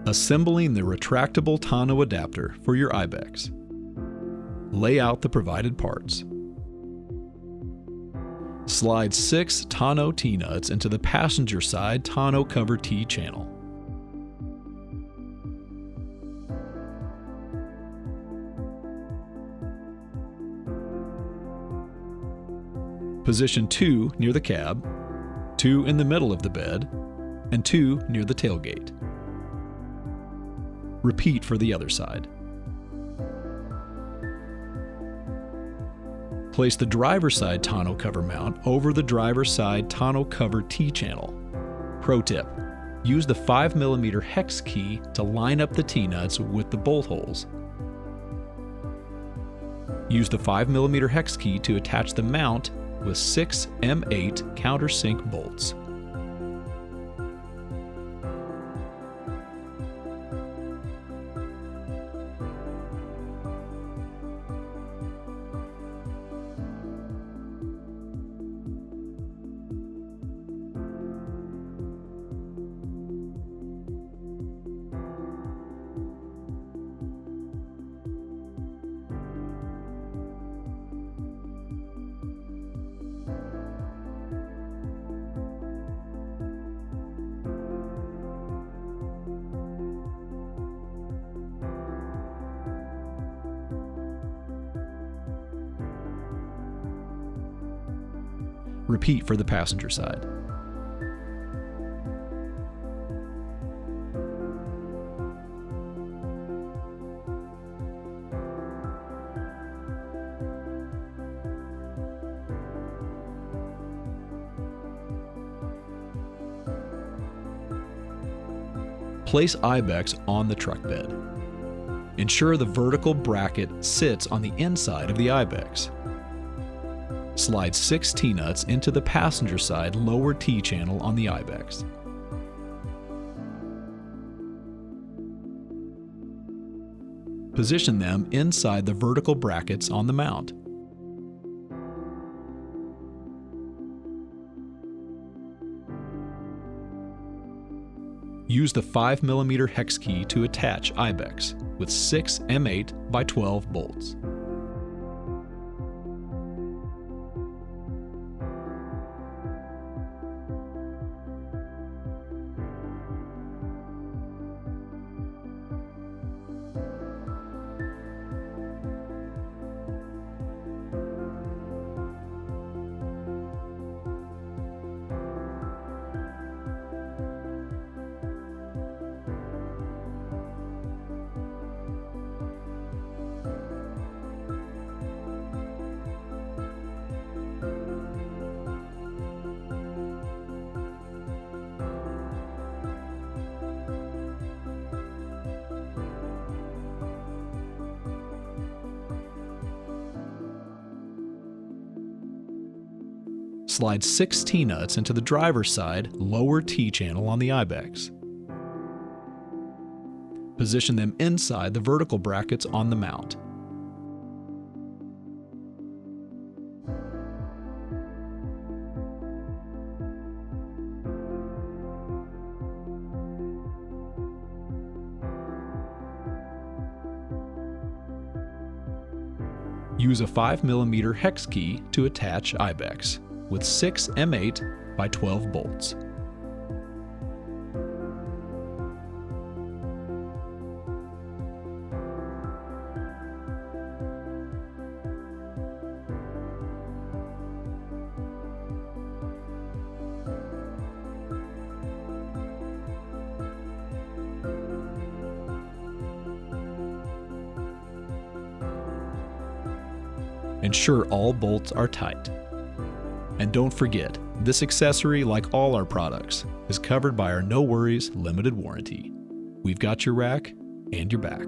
Assembling the retractable tonneau adapter for your IBEX. Lay out the provided parts. Slide 6 tonneau T-nuts into the passenger side tonneau cover T channel. Position 2 near the cab, 2 in the middle of the bed, and 2 near the tailgate. Repeat for the other side. Place the driver's side tonneau cover mount over the driver's side tonneau cover T-channel. Pro tip: use the 5mm hex key to line up the T-nuts with the bolt holes. Use the 5mm hex key to attach the mount with 6 M8 countersink bolts. Repeat for the passenger side. Place IBEX on the truck bed. Ensure the vertical bracket sits on the inside of the IBEX. Slide 6 T-nuts into the passenger side lower T-channel on the IBEX. Position them inside the vertical brackets on the mount. Use the 5mm hex key to attach IBEX with 6 M8 by 12 bolts. Slide 6 T-nuts into the driver's side lower T-channel on the IBEX. Position them inside the vertical brackets on the mount. Use a 5mm hex key to attach IBEX with 6 M8 by 12 bolts. Ensure all bolts are tight. And don't forget, this accessory, like all our products, is covered by our No Worries limited warranty. We've got your rack and your back.